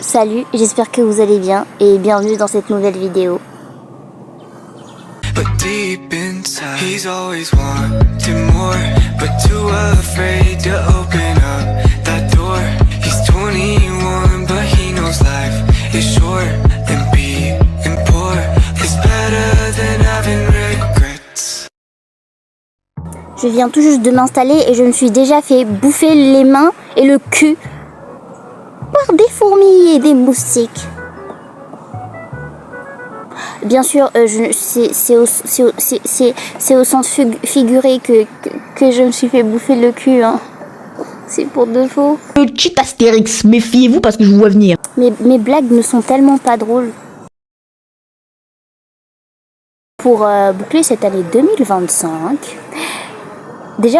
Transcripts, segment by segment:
Salut, j'espère que vous allez bien et bienvenue dans cette nouvelle vidéo. But deep inside, he's always wanting more, but too afraid to open up that door. He's 21, but he knows life is short, and being poor is better than having regrets. Je viens tout juste de m'installer et je me suis déjà fait bouffer les mains et le cul par des fourmis et des moustiques. Bien sûr, c'est au sens figuré que je me suis fait bouffer le cul. Hein. C'est pour de faux. Petit Astérix, méfiez-vous parce que je vous vois venir. Mes blagues ne sont tellement pas drôles. Pour boucler cette année 2025, déjà,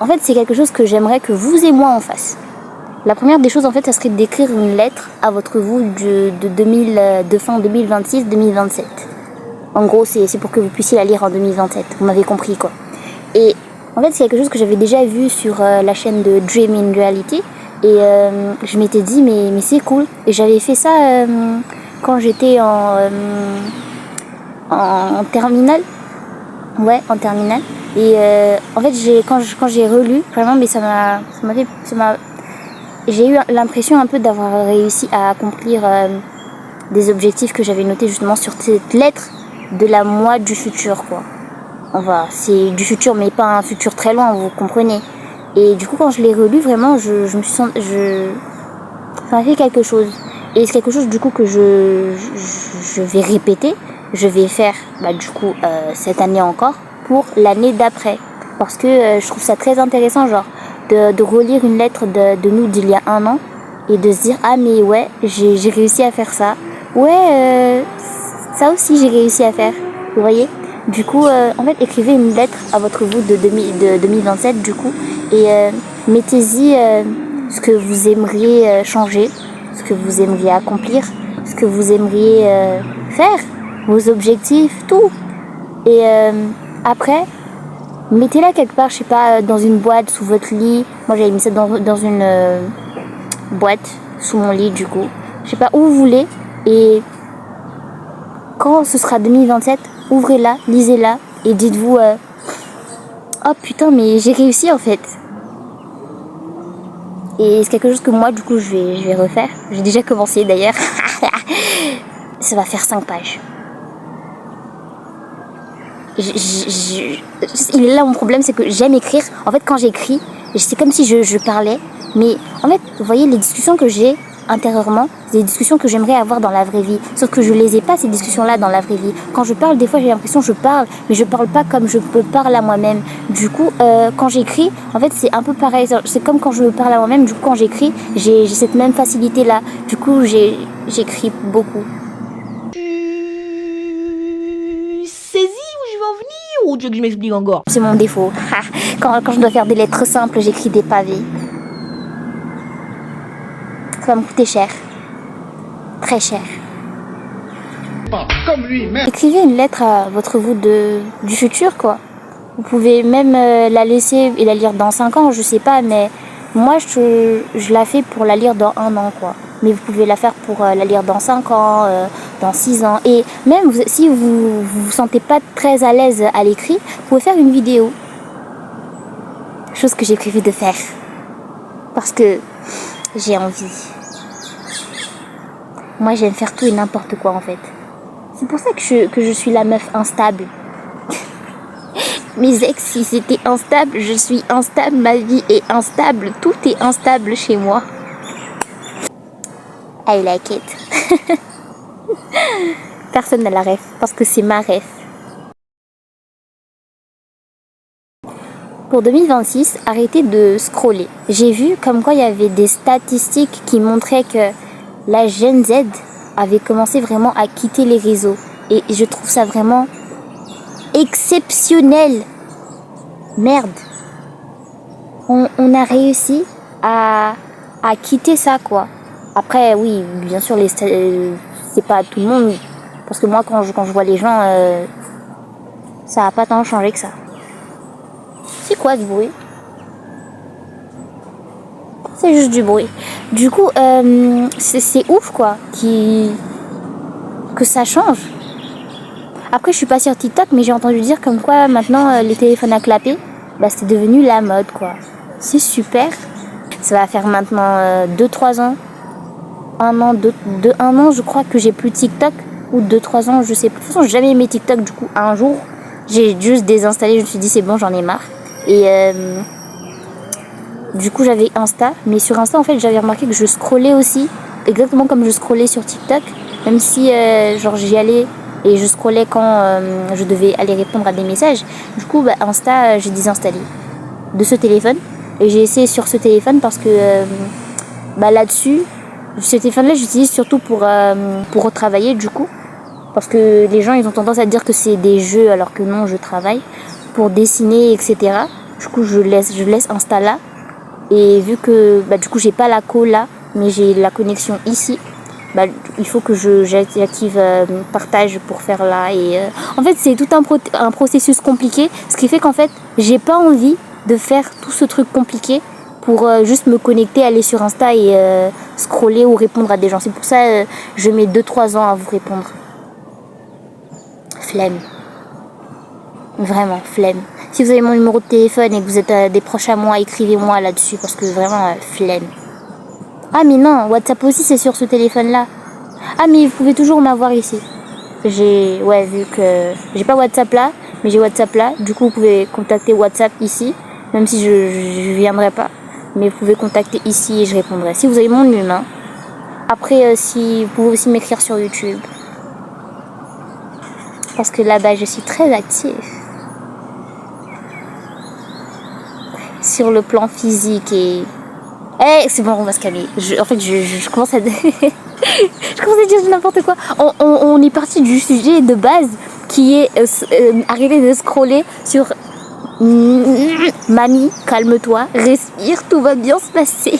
en fait, c'est quelque chose que j'aimerais que vous et moi on fasse. La première des choses, en fait, ça serait d'écrire une lettre à votre vous de fin 2026-2027. En gros, c'est pour que vous puissiez la lire en 2027. Vous m'avez compris, quoi. Et en fait, c'est quelque chose que j'avais déjà vu sur la chaîne de Dream in Reality. Et je m'étais dit, mais c'est cool. Et j'avais fait ça quand j'étais en terminale. Ouais, en terminale. Et en fait, quand j'ai relu, vraiment, mais j'ai eu l'impression un peu d'avoir réussi à accomplir des objectifs que j'avais notés justement sur cette lettre de la moi du futur, quoi. Enfin, c'est du futur, mais pas un futur très loin, vous comprenez. Et du coup, quand je l'ai relu, vraiment, je me suis senti... ça a fait quelque chose. Et c'est quelque chose, du coup, que je vais répéter. Je vais faire, du coup, cette année encore, pour l'année d'après. Parce que je trouve ça très intéressant, genre, de relire une lettre de nous d'il y a un an et de se dire, ah mais ouais, j'ai réussi à faire ça. Ouais, ça aussi j'ai réussi à faire. Vous voyez? Du coup, en fait, écrivez une lettre à votre vous de 2027, du coup, et mettez-y ce que vous aimeriez changer, ce que vous aimeriez accomplir, ce que vous aimeriez faire, vos objectifs, tout. Et après, mettez-la quelque part, je sais pas, dans une boîte, sous votre lit. Moi, j'avais mis ça dans une boîte, sous mon lit, du coup. Je sais pas, où vous voulez. Et quand ce sera 2027, ouvrez-la, lisez-la et dites-vous oh putain, mais j'ai réussi en fait. Et c'est quelque chose que moi, du coup, je vais refaire. J'ai déjà commencé d'ailleurs. Ça va faire 5 pages. Il est là mon problème, c'est que j'aime écrire. En fait, quand j'écris, c'est comme si je parlais. Mais en fait, vous voyez, les discussions que j'ai intérieurement, c'est des discussions que j'aimerais avoir dans la vraie vie. Sauf que je les ai pas, ces discussions-là, dans la vraie vie. Quand je parle, des fois, j'ai l'impression que je parle, mais je parle pas comme je me parle à moi-même. Du coup, quand j'écris, en fait, c'est un peu pareil. C'est comme quand je me parle à moi-même. Du coup, quand j'écris, j'ai cette même facilité-là. Du coup, j'écris beaucoup. Ou tu veux que je m'explique encore? C'est mon défaut. Quand je dois faire des lettres simples, j'écris des pavés. Ça va me coûter cher. Très cher. Comme lui-même. Écrivez une lettre à votre vous du futur, quoi. Vous pouvez même la laisser et la lire dans 5 ans, je sais pas, mais moi je la fais pour la lire dans 1 an, quoi. Mais vous pouvez la faire pour la lire dans 5 ans, dans 6 ans. Et même si vous vous sentez pas très à l'aise à l'écrit, vous pouvez faire une vidéo. Chose que j'ai prévu de faire. Parce que j'ai envie. Moi j'aime faire tout et n'importe quoi en fait. C'est pour ça que je suis la meuf instable. Mes ex, si c'était instable, je suis instable, ma vie est instable, tout est instable chez moi. I like it. Personne n'a la ref, parce que c'est ma ref. Pour 2026, arrêtez de scroller. J'ai vu comme quoi il y avait des statistiques qui montraient que la Gen Z avait commencé vraiment à quitter les réseaux. Et je trouve ça vraiment exceptionnel. Merde. On a réussi à quitter ça, quoi. Après, oui, bien sûr, c'est pas tout le monde. Parce que moi, quand je vois les gens, ça a pas tant changé que ça. C'est quoi ce bruit? C'est juste du bruit. Du coup, c'est ouf quoi, que ça change. Après, je suis pas sur TikTok, mais j'ai entendu dire comme quoi maintenant les téléphones à clapper, bah, c'est devenu la mode quoi. C'est super. Ça va faire maintenant 2-3 ans. Un an, je crois que j'ai plus TikTok. Ou 2-3 ans, je sais plus. De toute façon, j'ai jamais aimé TikTok. Du coup, un jour, j'ai juste désinstallé. Je me suis dit, c'est bon, j'en ai marre. Et du coup, j'avais Insta. Mais sur Insta, en fait, j'avais remarqué que je scrollais aussi. Exactement comme je scrollais sur TikTok. Même si, genre, j'y allais et je scrollais quand je devais aller répondre à des messages. Du coup, bah, Insta, j'ai désinstallé de ce téléphone. Et j'ai essayé sur ce téléphone parce que bah, là-dessus, ce téléphone-là, j'utilise surtout pour retravailler du coup. Parce que les gens, ils ont tendance à dire que c'est des jeux alors que non, je travaille. Pour dessiner, etc. Du coup, je laisse Insta là. Et vu que bah, du coup, j'ai pas la co là, mais j'ai la connexion ici. Bah, il faut que j'active partage pour faire là. Et en fait, c'est tout un processus compliqué. Ce qui fait qu'en fait, j'ai pas envie de faire tout ce truc compliqué pour juste me connecter, aller sur Insta et scroller ou répondre à des gens. C'est pour ça je mets 2-3 ans à vous répondre. Flemme. Vraiment, flemme. Si vous avez mon numéro de téléphone et que vous êtes des proches à moi, écrivez-moi là-dessus parce que vraiment, flemme. Ah mais non, WhatsApp aussi c'est sur ce téléphone-là. Ah mais vous pouvez toujours m'avoir ici. Vu que j'ai pas WhatsApp là, mais j'ai WhatsApp là. Du coup, vous pouvez contacter WhatsApp ici, même si je viendrai pas. Mais vous pouvez contacter ici et je répondrai. Si vous avez mon numéro. Après, si vous pouvez aussi m'écrire sur YouTube. Parce que là-bas, je suis très active. Sur le plan physique et... c'est bon, on va se calmer. Je commence à... je commence à dire n'importe quoi. On est parti du sujet de base qui est arrêter de scroller sur... Mamie, calme-toi, respire, tout va bien se passer.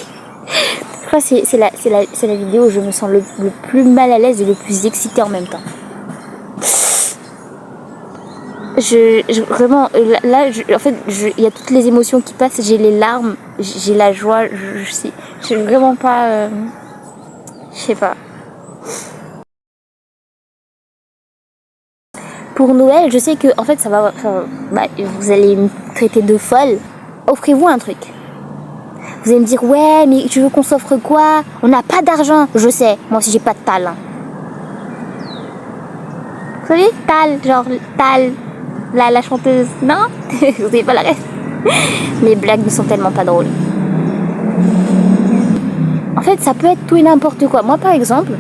Je crois que c'est la vidéo où je me sens le plus mal à l'aise et le plus excitée en même temps. Vraiment, là, en fait, il y a toutes les émotions qui passent. J'ai les larmes, j'ai la joie. Je sais vraiment pas. Je sais pas. Pour Noël, je sais que en fait, ça va. Vous allez me traiter de folle. Offrez-vous un truc. Vous allez me dire ouais, mais tu veux qu'on s'offre quoi? On n'a pas d'argent. Je sais. Moi aussi, j'ai pas de tal. Vous savez, tal, genre tal. La chanteuse, non? Vous avez pas la rêve. Mes blagues ne sont tellement pas drôles. En fait, ça peut être tout et n'importe quoi. Moi, par exemple,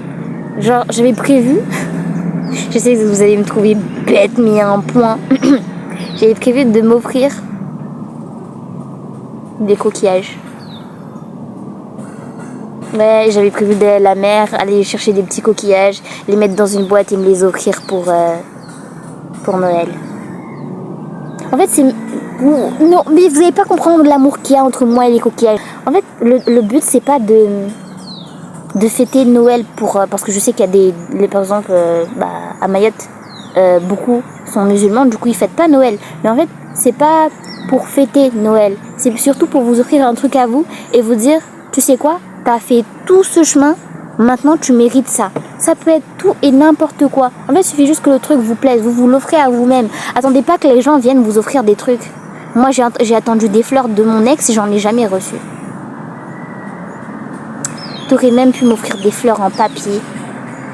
genre, j'avais prévu... Je sais que vous allez me trouver bête, mais à un point. J'avais prévu de m'offrir des coquillages. Ouais, j'avais prévu d'aller à la mer, aller chercher des petits coquillages, les mettre dans une boîte et me les offrir pour Noël. En fait, c'est... Non, mais vous n'allez pas comprendre l'amour qu'il y a entre moi et les coquillages. En fait, le but, c'est pas de fêter Noël parce que je sais qu'il y a par exemple, à Mayotte, beaucoup sont musulmans, du coup, ils fêtent pas Noël. Mais en fait, c'est pas pour fêter Noël. C'est surtout pour vous offrir un truc à vous et vous dire, tu sais quoi, t'as fait tout ce chemin, maintenant tu mérites ça. Ça peut être tout et n'importe quoi. En fait, il suffit juste que le truc vous plaise. Vous l'offrez à vous-même. Attendez pas que les gens viennent vous offrir des trucs. Moi, j'ai attendu des fleurs de mon ex et j'en ai jamais reçu. T'aurais même pu m'offrir des fleurs en papier.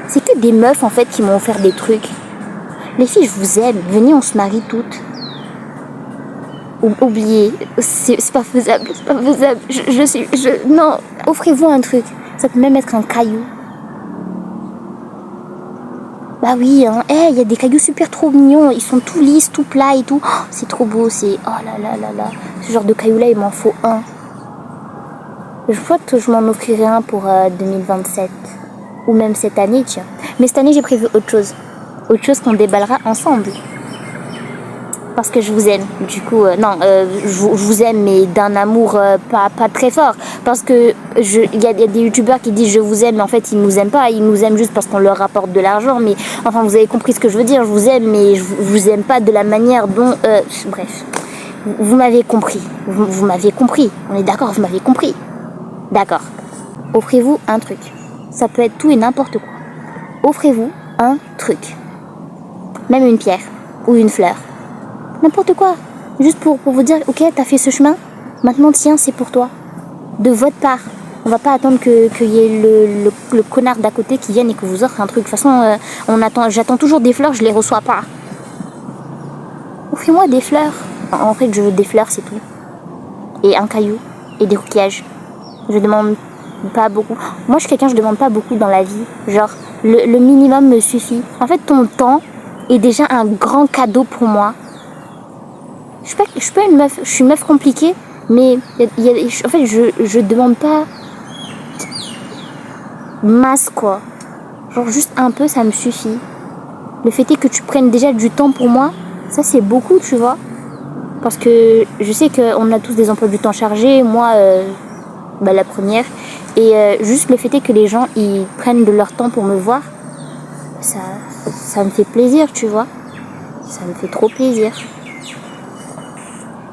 C'est que des meufs, en fait, qui m'ont offert des trucs. Les filles, je vous aime. Venez, on se marie toutes. Oubliez. C'est pas faisable. C'est pas faisable. Non, offrez-vous un truc. Ça peut même être un caillou. Bah oui, hein. Il y a des cailloux super trop mignons. Ils sont tout lisses, tout plats et tout. Oh, c'est trop beau, c'est... Oh là là là là. Ce genre de caillou-là, il m'en faut un. Je crois que je m'en offrirai un pour 2027. Ou même cette année, tiens. Mais cette année, j'ai prévu autre chose. Autre chose qu'on déballera ensemble. Parce que je vous aime. Du coup, je vous aime, mais d'un amour pas très fort. Parce que il y a des youtubeurs qui disent je vous aime, mais en fait, ils nous aiment pas. Ils nous aiment juste parce qu'on leur rapporte de l'argent. Mais enfin, vous avez compris ce que je veux dire. Je vous aime, mais je vous aime pas de la manière dont... bref. Vous m'avez compris. Vous m'avez compris. On est d'accord, vous m'avez compris. D'accord. Offrez-vous un truc. Ça peut être tout et n'importe quoi. Offrez-vous un truc. Même une pierre ou une fleur. N'importe quoi. Juste pour vous dire, ok, t'as fait ce chemin, maintenant tiens, c'est pour toi. De votre part. On va pas attendre qu'il y ait le connard d'à côté qui vienne et que vous offre un truc. De toute façon, j'attends toujours des fleurs, je les reçois pas. Offrez-moi des fleurs. En fait, je veux des fleurs, c'est tout. Et un caillou. Et des coquillages. Je demande pas beaucoup. Moi, je suis quelqu'un, je demande pas beaucoup dans la vie. Genre, le minimum me suffit. En fait, ton temps est déjà un grand cadeau pour moi. Je suis pas une meuf, je suis une meuf compliquée, mais en fait, je demande pas masse, quoi. Genre, juste un peu, ça me suffit. Le fait est que tu prennes déjà du temps pour moi, ça, c'est beaucoup, tu vois. Parce que je sais qu'on a tous des emplois du temps chargés, moi, la première. Et juste le fait est que les gens, ils prennent de leur temps pour me voir, ça me fait plaisir, tu vois. Ça me fait trop plaisir.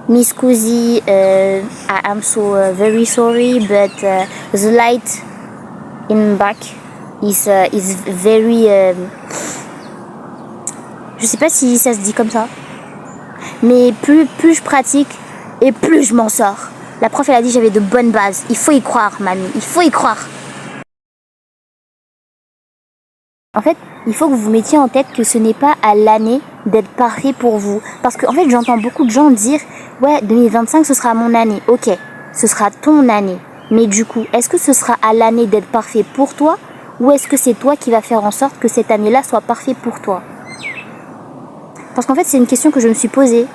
Miss Cousy, I'm so very sorry, but the light in back is very... je sais pas si ça se dit comme ça. Mais plus je pratique et plus je m'en sors. La prof, elle a dit que j'avais de bonnes bases. Il faut y croire, mamie. Il faut y croire. En fait, il faut que vous mettiez en tête que ce n'est pas à l'année d'être parfait pour vous. Parce qu'en fait, j'entends beaucoup de gens dire « Ouais, 2025, ce sera mon année. » Ok, ce sera ton année. Mais du coup, est-ce que ce sera à l'année d'être parfait pour toi? Ou est-ce que c'est toi qui vas faire en sorte que cette année-là soit parfaite pour toi? Parce qu'en fait, c'est une question que je me suis posée.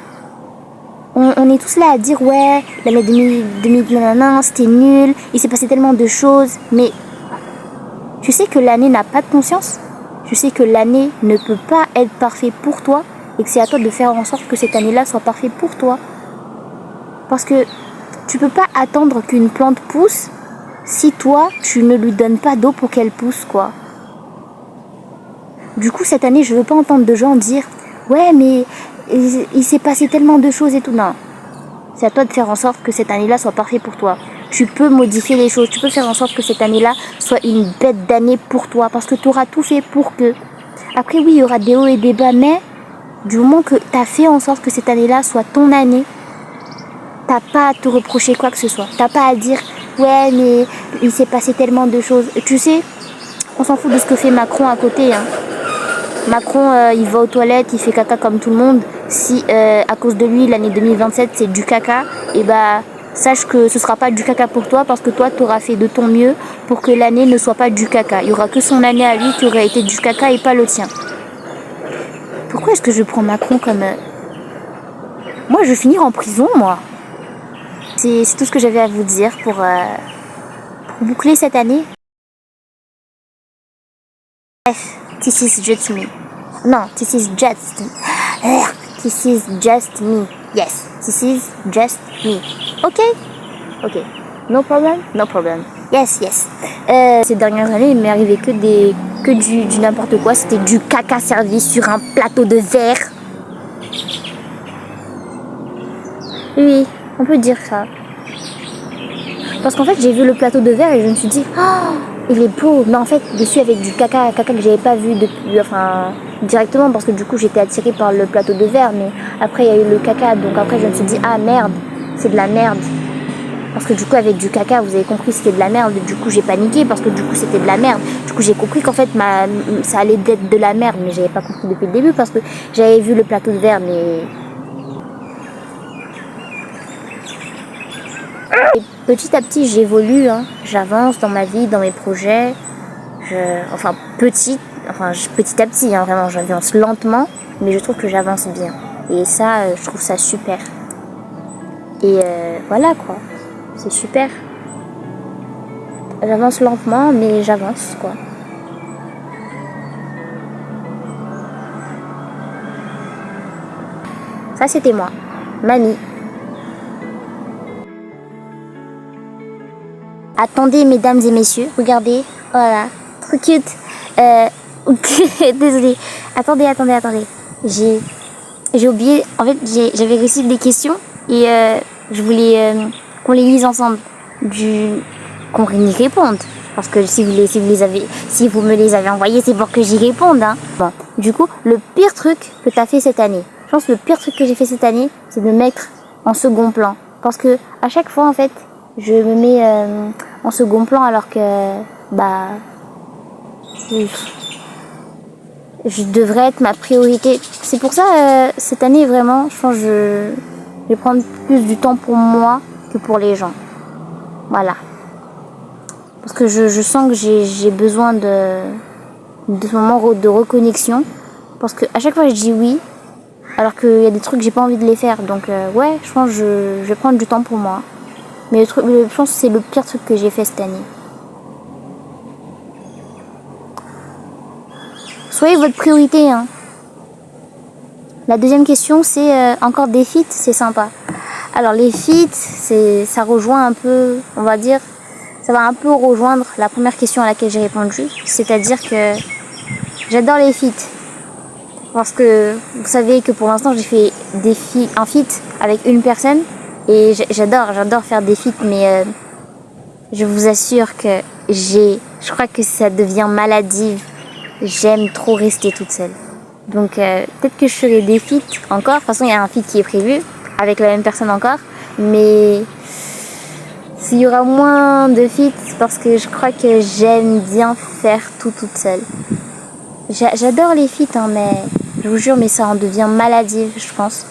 On est tous là à dire « Ouais, l'année 2021, c'était nul. Il s'est passé tellement de choses. » Mais tu sais que l'année n'a pas de conscience? Tu sais que l'année ne peut pas être parfaite pour toi et que c'est à toi de faire en sorte que cette année-là soit parfaite pour toi. Parce que tu peux pas attendre qu'une plante pousse si toi, tu ne lui donnes pas d'eau pour qu'elle pousse, quoi. Du coup, cette année, je veux pas entendre de gens dire « Ouais, mais il s'est passé tellement de choses et tout. » Non. C'est à toi de faire en sorte que cette année-là soit parfaite pour toi. Tu peux modifier les choses. Tu peux faire en sorte que cette année-là soit une bête d'année pour toi. Parce que tu auras tout fait pour que. Après, oui, il y aura des hauts et des bas. Mais du moment que tu as fait en sorte que cette année-là soit ton année, t'as pas à te reprocher quoi que ce soit. T'as pas à dire « Ouais, mais il s'est passé tellement de choses. » Tu sais, on s'en fout de ce que fait Macron à côté. Hein. Macron, il va aux toilettes, il fait caca comme tout le monde. Si à cause de lui, l'année 2027, c'est du caca, et sache que ce sera pas du caca pour toi parce que toi, tu auras fait de ton mieux pour que l'année ne soit pas du caca. Il y aura que son année à lui qui aurait été du caca et pas le tien. Pourquoi est-ce que je prends Macron comme... Moi, je vais finir en prison, moi. C'est tout ce que j'avais à vous dire pour boucler cette année. Bref, this is just me. Non, this is just me. This is just me. Yes, this is just me. Ok? Ok. No problem? No problem. Yes, yes. Ces dernières années, il m'est arrivé que du n'importe quoi. C'était du caca servi sur un plateau de verre. Oui, on peut dire ça. Parce qu'en fait, j'ai vu le plateau de verre et je me suis dit... Oh, il est beau, mais en fait, dessus avec du caca que j'avais pas vu depuis, directement, parce que du coup j'étais attirée par le plateau de verre, mais après il y a eu le caca, donc après je me suis dit, ah merde, c'est de la merde. Parce que du coup avec du caca, vous avez compris, c'était de la merde, du coup j'ai paniqué parce que du coup c'était de la merde. Du coup j'ai compris qu'en fait ça allait être de la merde, mais j'avais pas compris depuis le début parce que j'avais vu le plateau de verre, mais... Et petit à petit, j'évolue, hein. J'avance dans ma vie, dans mes projets. Petit à petit, hein, vraiment, j'avance lentement, mais je trouve que j'avance bien. Et ça, je trouve ça super. Et voilà, quoi. C'est super. J'avance lentement, mais j'avance, quoi. Ça, c'était moi, mamie. Attendez, mesdames et messieurs, regardez, voilà, trop cute. Désolée. Attendez. J'ai oublié, en fait, j'avais reçu des questions et je voulais qu'on les lise ensemble. qu'on y réponde. Parce que si vous me les avez envoyés, c'est pour que j'y réponde. Hein. Bon, du coup, le pire truc que tu as fait cette année, je pense que le pire truc que j'ai fait cette année, c'est de me mettre en second plan. Parce que à chaque fois, en fait, je me mets en second plan alors que, bah, je devrais être ma priorité. C'est pour ça, cette année, vraiment, je pense que je vais prendre plus du temps pour moi que pour les gens. Voilà. Parce que je sens que j'ai besoin de ce moment de reconnexion. Parce que à chaque fois, je dis oui, alors qu'il y a des trucs que j'ai pas envie de les faire. Donc, ouais, je pense que je vais prendre du temps pour moi. Mais je pense que c'est le pire truc que j'ai fait cette année. Soyez votre priorité. Hein. La deuxième question, c'est encore des feats, c'est sympa. Alors les feats, ça rejoint un peu, on va dire, ça va un peu rejoindre la première question à laquelle j'ai répondu. C'est-à-dire que j'adore les feats. Parce que vous savez que pour l'instant, j'ai fait un feat avec une personne. Et j'adore faire des feats, mais je vous assure que je crois que ça devient maladif. J'aime trop rester toute seule. Donc peut-être que je ferai des feats encore. De toute façon, il y a un feat qui est prévu avec la même personne encore. Mais s'il y aura moins de feats, parce que je crois que j'aime bien faire tout toute seule. J'adore les feats, hein, mais je vous jure, mais ça en devient maladif, je pense.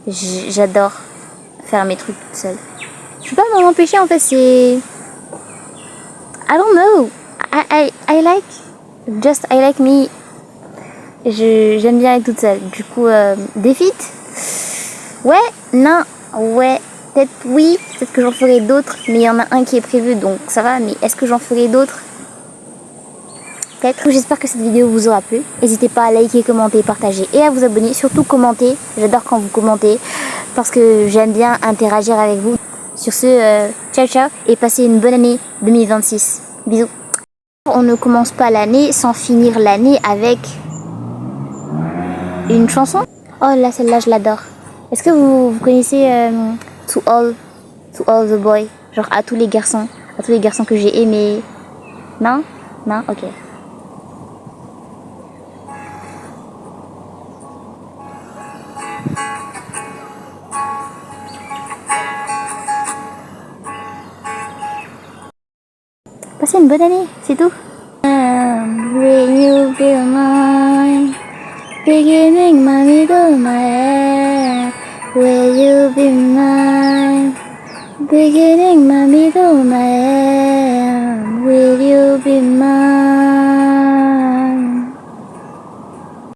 J'adore faire mes trucs toute seule. Je peux pas m'en empêcher, en fait, c'est... I don't know. I like me. J'aime bien être toute seule. Du coup, des feats? Ouais, non, ouais, peut-être oui, peut-être que j'en ferai d'autres, mais il y en a un qui est prévu, donc ça va, mais est-ce que j'en ferai d'autres? Peut-être. J'espère que cette vidéo vous aura plu. N'hésitez pas à liker, commenter, partager et à vous abonner. Surtout commenter, j'adore quand vous commentez, parce que j'aime bien interagir avec vous. Sur ce, ciao ciao, et passez une bonne année 2026. Bisous. On ne commence pas l'année sans finir l'année avec une chanson. Oh là, celle-là, je l'adore. Est-ce que vous connaissez To All the Boys, genre à tous les garçons que j'ai aimés? Non? Non? Ok. Passez une bonne année, c'est tout. Will you be mine? Beginning my middle, my end. Will you be mine? Beginning my middle, my end.